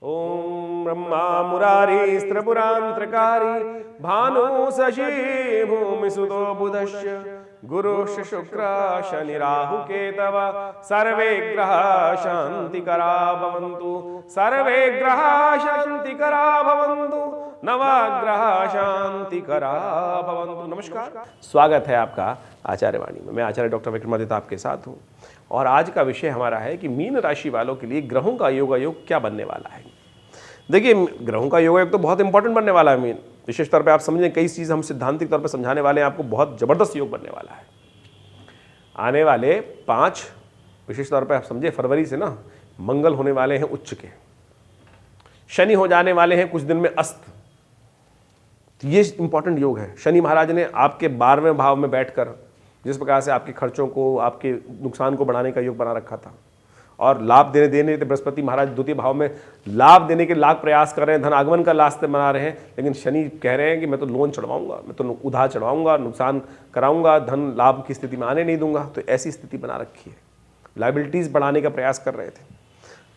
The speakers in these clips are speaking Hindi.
ओम ब्रह्मा मुरारी स्त्रिपुरांतकारी भानु शशि भूमि सुतो बुधश्च गुरुश्च शुक्र शनि राहु केतव सर्वे ग्रह शांतिकरा भवन्तु सर्वे ग्रह शांतिकरा भवन्तु नवग्रह शांतिकरा भवन्तु। नमस्कार, स्वागत है आपका आचार्य वाणी में। मैं आचार्य डॉक्टर विक्रमादित्य आपके साथ हूँ और आज का विषय हमारा है कि मीन राशि वालों के लिए ग्रहों का योगायोग क्या बनने वाला है। देखिए, ग्रहों का योगायोग तो बहुत इंपॉर्टेंट बनने वाला है। मीन विशेष तौर पे आप समझें, कई चीज़ हम सिद्धांतिक तौर पे समझाने वाले हैं आपको। बहुत जबरदस्त योग बनने वाला है आने वाले 5 विशेष तौर पे आप समझे फरवरी से ना मंगल होने वाले हैं उच्च के, शनि हो जाने वाले हैं कुछ दिन में अस्त। तो ये इंपॉर्टेंट योग है। शनि महाराज ने आपके 12वें भाव में बैठकर जिस प्रकार से आपके खर्चों को, आपके नुकसान को बढ़ाने का योग बना रखा था और लाभ देने बृहस्पति महाराज द्वितीय भाव में लाभ देने के लाख प्रयास कर रहे हैं, धन आगमन का रास्ते बना रहे हैं। लेकिन शनि कह रहे हैं कि मैं तो लोन चढ़वाऊंगा, मैं तो उधार चढ़वाऊंगा, नुकसान कराऊंगा, धन लाभ की स्थिति में आने नहीं दूंगा। तो ऐसी स्थिति बना रखी है, लाइबिलिटीज बढ़ाने का प्रयास कर रहे थे।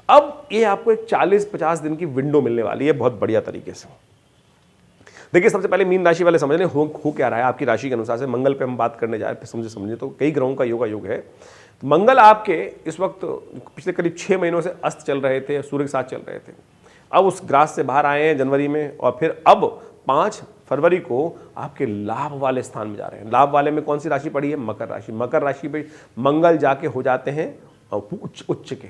अब ये आपको एक 40-50 दिन की विंडो मिलने वाली है बहुत बढ़िया तरीके से। देखिए, सबसे पहले मीन राशि वाले समझ लें हो क्या रहा है आपकी राशि के अनुसार से। मंगल पे हम बात करने जा रहे हैं। समझे तो कई ग्रहों का योग है। मंगल आपके इस वक्त पिछले करीब 6 महीनों से अस्त चल रहे थे, सूर्य के साथ चल रहे थे। अब उस ग्रास से बाहर आए हैं जनवरी में और फिर अब 5 फरवरी को आपके लाभ वाले स्थान में जा रहे हैं। लाभ वाले में कौन सी राशि पड़ी है? मकर राशि। मकर राशि पे मंगल जाके हो जाते हैं उच्च के।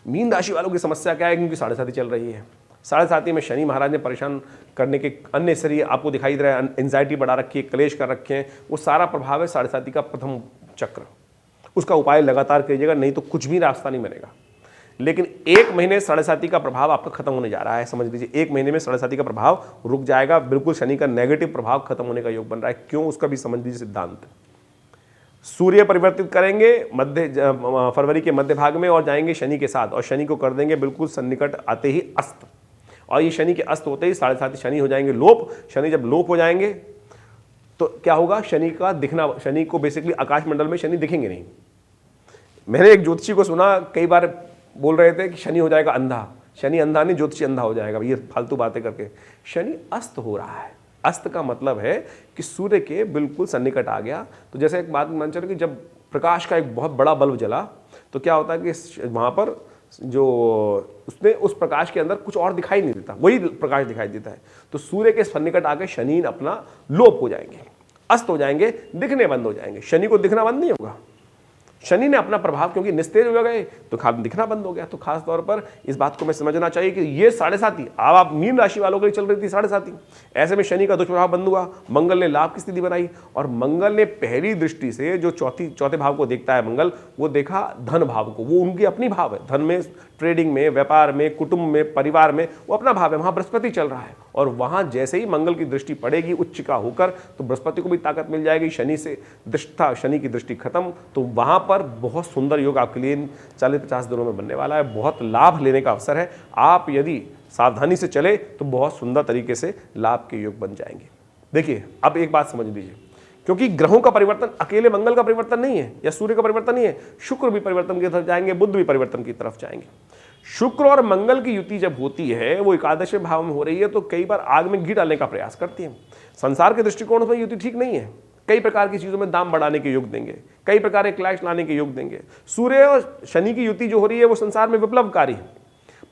मीन राशि वालों की समस्या क्या है? क्योंकि 7.5 चल रही है। 7.5 में शनि महाराज ने परेशान करने के अन्य शरीर आपको दिखाई दे रहा है, एंजाइटी बढ़ा रखी है, क्लेश कर रखे हैं। वो सारा प्रभाव है 7.5 का प्रथम चक्र। उसका उपाय लगातार कीजिएगा, नहीं तो कुछ भी रास्ता नहीं बनेगा। लेकिन 1 महीने 7.5 का प्रभाव आपका खत्म होने जा रहा है। समझ लीजिए 1 महीने में 7.5 का प्रभाव रुक जाएगा। बिल्कुल शनि का नेगेटिव प्रभाव खत्म होने का योग बन रहा है। क्यों? उसका भी समझ लीजिए सिद्धांत। सूर्य परिवर्तित करेंगे फरवरी के मध्य भाग में और जाएंगे शनि के साथ और शनि को कर देंगे बिल्कुल सन्निकट आते ही अस्त। और ये शनि के अस्त होते ही 7.5 शनि हो जाएंगे लोप। शनि जब लोप हो जाएंगे तो क्या होगा? शनि का दिखना, शनि को बेसिकली आकाश मंडल में शनि दिखेंगे नहीं। मैंने एक ज्योतिषी को सुना, कई बार बोल रहे थे कि शनि हो जाएगा अंधा। शनि अंधा नहीं, ज्योतिषी अंधा हो जाएगा। ये फालतू बातें करके। शनि अस्त हो रहा है। अस्त का मतलब है कि सूर्य के बिल्कुल सन्निकट आ गया। तो जैसे एक बात मान चलो कि जब प्रकाश का एक बहुत बड़ा बल्ब जला तो क्या होता है कि वहाँ पर जो उसने उस प्रकाश के अंदर कुछ और दिखाई नहीं देता, वही प्रकाश दिखाई देता है। तो सूर्य के सन्निकट आके शनि अपना लोप हो जाएंगे, अस्त हो जाएंगे, दिखने बंद हो जाएंगे। शनि को दिखना बंद नहीं होगा। शनि ने अपना प्रभाव क्योंकि निस्तेज हो गए तो दिखना बंद हो गया। तो खास तौर पर इस बात को मैं समझना चाहिए कि ये 7.5 अब आप मीन राशि वालों के लिए चल रही थी 7.5। ऐसे में शनि का दुष्प्रभाव बंद हुआ, मंगल ने लाभ की स्थिति बनाई और मंगल ने पहली दृष्टि से जो चौथे भाव को देखता है मंगल, वो देखा धन भाव को। वो उनकी अपनी भाव है। धन में, ट्रेडिंग में, व्यापार में, कुटुंब में, परिवार में वो अपना भाव है। वहां बृहस्पति चल रहा है और वहां जैसे ही मंगल की दृष्टि पड़ेगी उच्च का होकर तो बृहस्पति को भी ताकत मिल जाएगी। शनि से दृष्टा, शनि की दृष्टि खत्म। तो वहां पर बहुत सुंदर योग आपके लिए 40-50 दिनों में बनने वाला है। बहुत लाभ लेने का अवसर है। आप यदि सावधानी से चले तो बहुत सुंदर तरीके से लाभ के योग बन जाएंगे। देखिए, अब एक बात समझ लीजिए, क्योंकि ग्रहों का परिवर्तन अकेले मंगल का परिवर्तन नहीं है या सूर्य का परिवर्तन नहीं है। शुक्र भी परिवर्तन की तरफ जाएंगे, बुध भी परिवर्तन की तरफ जाएंगे। शुक्र और मंगल की युति जब होती है, वो एकादशवें भाव में हो रही है, तो कई बार आग में घी डालने का प्रयास करती है। संसार के दृष्टिकोण से युति ठीक नहीं है। कई प्रकार की चीजों में दाम बढ़ाने के योग देंगे, कई प्रकार के क्लैश लाने के योग देंगे। सूर्य और शनि की युति जो हो रही है वो संसार में विप्लवकारी है,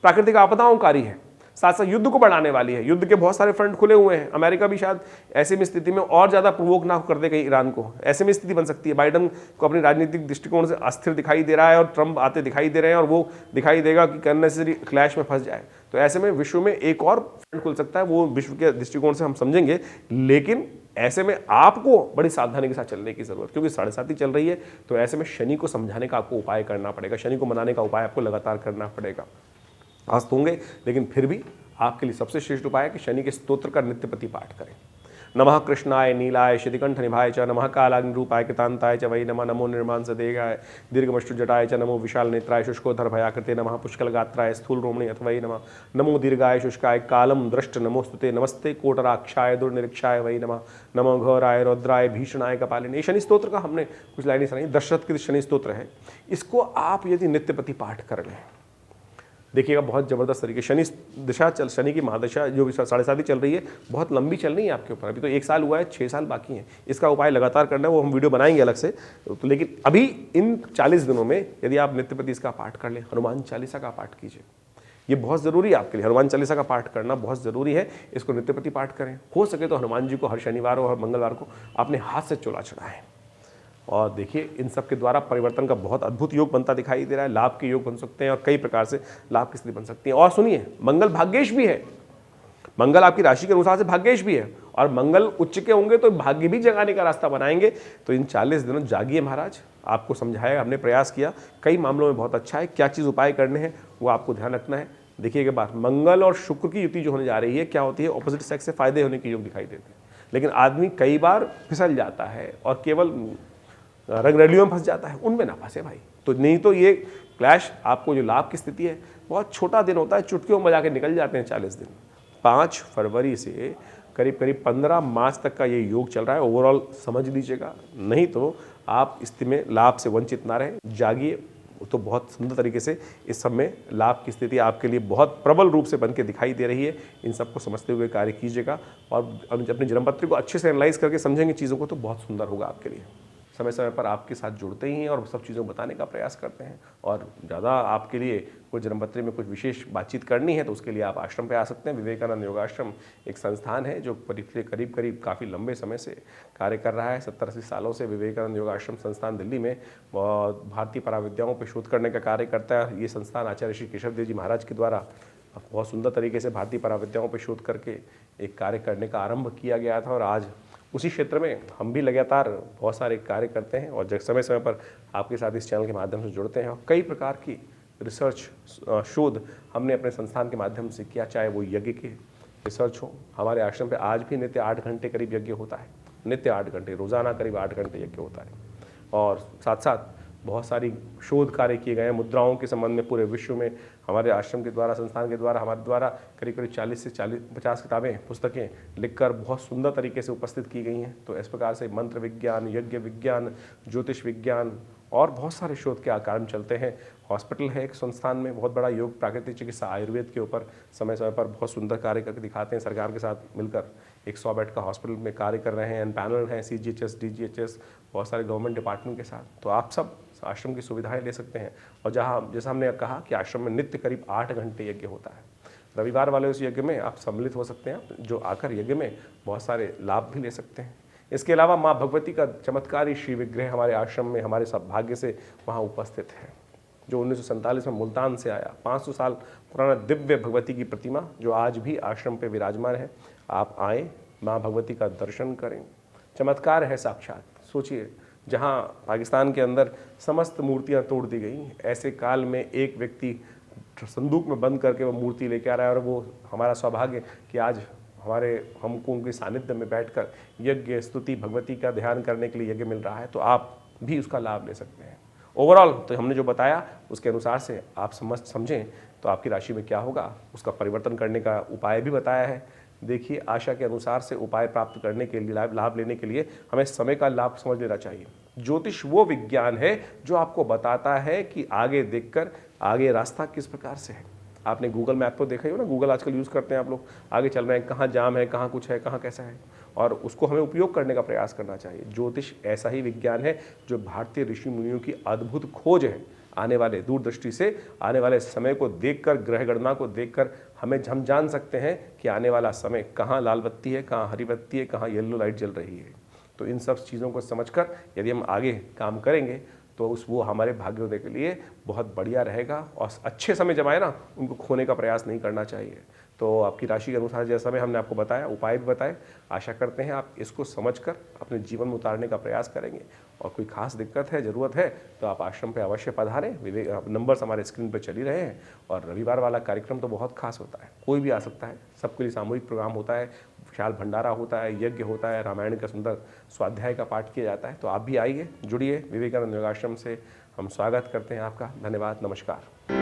प्राकृतिक आपदाओंकारी है, साथ साथ युद्ध को बढ़ाने वाली है। युद्ध के बहुत सारे फ्रंट खुले हुए हैं। अमेरिका भी शायद ऐसे में स्थिति में और ज्यादा प्रोवोक ना कर दे कहीं ईरान को। ऐसे में स्थिति बन सकती है। बाइडन को अपनी राजनीतिक दृष्टिकोण से अस्थिर दिखाई दे रहा है और ट्रंप आते दिखाई दे रहे हैं और वो दिखाई देगा कि अननेसेसरी क्लैश में फंस जाए। तो ऐसे में विश्व में एक और फ्रंट खुल सकता है। वो विश्व के दृष्टिकोण से हम समझेंगे, लेकिन ऐसे में आपको बड़ी सावधानी के साथ चलने की जरूरत, क्योंकि 7.5 चल रही है। तो ऐसे में शनि को समझाने का आपको उपाय करना पड़ेगा, शनि को मनाने का उपाय आपको लगातार करना पड़ेगा। अस्त होंगे, लेकिन फिर भी आपके लिए सबसे श्रेष्ठ उपाय है कि शनि के स्तोत्र का नित्यपति पाठ करें। नमः कृष्णाय नीलाय श्रीकंठ निभाय च, नमः कालाग्निरूपाय कृतांताय च वै नमः, नमो निर्मांसदेगाय दीर्घमष्टु जटाय च, नमो विशाल नेत्राय शुष्कोधर भयाकृते नमः, पुष्कल गात्राय स्थूल रोमणे अथवै नमः, नमो दीर्घाय शुष्काय कालम दृष्ट नमोस्तुते, नमस्ते कोटराक्षाय दुर्निरीक्षाय वै नमः, नमो घोराय रौद्राय भीषणाय कपालिने। शनि स्तोत्र का हमने कुछ लाइनें सुनाई। दशरथ के शनि स्तोत्र है। इसको आप यदि नित्यपति पाठ कर लें देखिएगा बहुत ज़बरदस्त तरीके शनि की महादशा जो 7.5 चल रही है, बहुत लंबी चल रही है आपके ऊपर। अभी तो 1 साल हुआ है, 6 साल बाकी हैं। इसका उपाय लगातार करना है, वो हम वीडियो बनाएंगे अलग से। तो लेकिन अभी इन 40 दिनों में यदि आप नित्य प्रति इसका पाठ कर लें, हनुमान चालीसा का पाठ कीजिए, ये बहुत ज़रूरी है आपके लिए। हनुमान चालीसा का पाठ करना बहुत ज़रूरी है, इसको नित्य प्रति पाठ करें। हो सके तो हनुमान जी को हर शनिवार और हर मंगलवार को अपने हाथ से चोला चढ़ाएं। और देखिए इन सब के द्वारा परिवर्तन का बहुत अद्भुत योग बनता दिखाई दे रहा है। लाभ के योग बन सकते हैं और कई प्रकार से लाभ की स्थिति बन सकती है। और सुनिए, मंगल भाग्येश भी है। मंगल आपकी राशि के अनुसार से भाग्येश भी है, और मंगल उच्च के होंगे तो भाग्य भी जगाने का रास्ता बनाएंगे। तो इन 40 दिनों जागिए महाराज, आपको समझाया, हमने प्रयास किया, कई मामलों में बहुत अच्छा है। क्या चीज़ उपाय करने हैं वो आपको ध्यान रखना है। देखिए एक बात, मंगल और शुक्र की युति जो होने जा रही है, क्या होती है, ऑपोजिट सेक्स से फायदे होने के योग दिखाई देते हैं। लेकिन आदमी कई बार फिसल जाता है और केवल रंगरलियों में फंस जाता है, उनमें ना फंसे भाई। तो नहीं तो ये क्लैश, आपको जो लाभ की स्थिति है, बहुत छोटा दिन होता है, चुटकियों में बजा के निकल जाते हैं 40 दिन। 5 फरवरी से करीब करीब 15 मार्च तक का ये योग चल रहा है। ओवरऑल समझ लीजिएगा, नहीं तो आप स्थिति में लाभ से वंचित ना रहें। जागिए, तो बहुत सुंदर तरीके से इस सब में लाभ की स्थिति आपके लिए बहुत प्रबल रूप से बन के दिखाई दे रही है। इन सबको समझते हुए कार्य कीजिएगा और अपनी जन्मपत्री को अच्छे से एनालाइज करके समझेंगे चीज़ों को, तो बहुत सुंदर होगा आपके लिए। समय समय पर आपके साथ जुड़ते ही हैं और सब चीज़ों को बताने का प्रयास करते हैं। और ज़्यादा आपके लिए कोई जन्मपत्री में कुछ विशेष बातचीत करनी है तो उसके लिए आप आश्रम पे आ सकते हैं। विवेकानंद योगाश्रम एक संस्थान है जो पिछले करीब करीब काफ़ी लंबे समय से कार्य कर रहा है। 70-80 सालों से विवेकानंद योगाश्रम संस्थान दिल्ली में भारतीय पराविद्याओं पर शोध करने का कार्य करता है। ये संस्थान आचार्य श्री केशव देव जी महाराज के द्वारा बहुत सुंदर तरीके से भारतीय पराविद्याओं पर शोध करके एक कार्य करने का आरंभ किया गया था। और आज उसी क्षेत्र में हम भी लगातार बहुत सारे कार्य करते हैं और जब समय समय पर आपके साथ इस चैनल के माध्यम से जुड़ते हैं। और कई प्रकार की रिसर्च शोध हमने अपने संस्थान के माध्यम से किया, चाहे वो यज्ञ की रिसर्च हो। हमारे आश्रम पे आज भी नित्य 8 घंटे करीब यज्ञ होता है, नित्य 8 घंटे, रोज़ाना करीब 8 घंटे यज्ञ होता है। और साथ साथ बहुत सारी शोध कार्य किए गए हैं मुद्राओं के संबंध में। पूरे विश्व में हमारे आश्रम के द्वारा, संस्थान के द्वारा, हमारे द्वारा करीब करीब 40 से 50 किताबें, पुस्तकें लिखकर बहुत सुंदर तरीके से उपस्थित की गई हैं। तो इस प्रकार से मंत्र विज्ञान, यज्ञ विज्ञान, ज्योतिष विज्ञान और बहुत सारे शोध के कार्य चलते हैं। हॉस्पिटल है एक संस्थान में, बहुत बड़ा योग, प्राकृतिक चिकित्सा, आयुर्वेद के ऊपर समय समय पर बहुत सुंदर कार्य करके दिखाते हैं। सरकार के साथ मिलकर एक 100 बेड का हॉस्पिटल में कार्य कर रहे हैं। पैनल हैं CGHS, DGHS, बहुत सारे गवर्नमेंट डिपार्टमेंट के साथ। तो आप सब आश्रम की सुविधाएं ले सकते हैं। और जहाँ जैसा हमने कहा कि आश्रम में नित्य करीब 8 घंटे यज्ञ होता है। रविवार वाले उस यज्ञ में आप सम्मिलित हो सकते हैं, जो आकर यज्ञ में बहुत सारे लाभ भी ले सकते हैं। इसके अलावा माँ भगवती का चमत्कारी श्री विग्रह हमारे आश्रम में, हमारे सौभाग्य से वहाँ उपस्थित है, जो 1947 में मुल्तान से आया। 500 साल पुराना दिव्य भगवती की प्रतिमा जो आज भी आश्रम पे विराजमान है। आप आएँ, माँ भगवती का दर्शन करें। चमत्कार है साक्षात। सोचिए, जहाँ पाकिस्तान के अंदर समस्त मूर्तियाँ तोड़ दी गई, ऐसे काल में एक व्यक्ति संदूक में बंद करके वो मूर्ति लेके आ रहा है। और वो हमारा सौभाग्य कि आज हमको उनके सानिध्य में बैठकर यज्ञ, स्तुति, भगवती का ध्यान करने के लिए यज्ञ मिल रहा है। तो आप भी उसका लाभ ले सकते हैं। ओवरऑल तो हमने जो बताया उसके अनुसार से आप समझें तो आपकी राशि में क्या होगा, उसका परिवर्तन करने का उपाय भी बताया है। देखिए, आशा के अनुसार से उपाय प्राप्त करने के लिए, लाभ लेने के लिए हमें समय का लाभ समझ लेना चाहिए। ज्योतिष वो विज्ञान है जो आपको बताता है कि आगे देखकर आगे रास्ता किस प्रकार से है। आपने गूगल मैप तो देखा ही हो ना, गूगल आजकल यूज़ करते हैं आप लोग। आगे चल रहे हैं, कहाँ जाम है, कहाँ कुछ है, कहाँ कैसा है, और उसको हमें उपयोग करने का प्रयास करना चाहिए। ज्योतिष ऐसा ही विज्ञान है जो भारतीय ऋषि मुनियों की अद्भुत खोज है। आने वाले दूरदृष्टि से आने वाले समय को देखकर, ग्रह गणना को देखकर हम जान सकते हैं कि आने वाला समय कहाँ लाल बत्ती है, कहाँ हरी बत्ती है, कहाँ येलो लाइट जल रही है। तो इन सब चीज़ों को समझकर यदि हम आगे काम करेंगे तो वो हमारे भाग्योदय के लिए बहुत बढ़िया रहेगा। और अच्छे समय जब आए ना, उनको खोने का प्रयास नहीं करना चाहिए। तो आपकी राशि के अनुसार जैसा मैं हमने आपको बताया, उपाय भी बताए, आशा करते हैं आप इसको समझकर अपने जीवन में उतारने का प्रयास करेंगे। और कोई खास दिक्कत है, ज़रूरत है तो आप आश्रम पे अवश्य पधारें। नंबर्स हमारे स्क्रीन पे चल ही रहे हैं। और रविवार वाला कार्यक्रम तो बहुत खास होता है, कोई भी आ सकता है, सबके लिए सामूहिक प्रोग्राम होता है, विशाल भंडारा होता है, यज्ञ होता है, रामायण का सुंदर स्वाध्याय का पाठ किया जाता है। तो आप भी आइए, जुड़िए। विवेकानंद योगाश्रम से हम स्वागत करते हैं आपका। धन्यवाद, नमस्कार।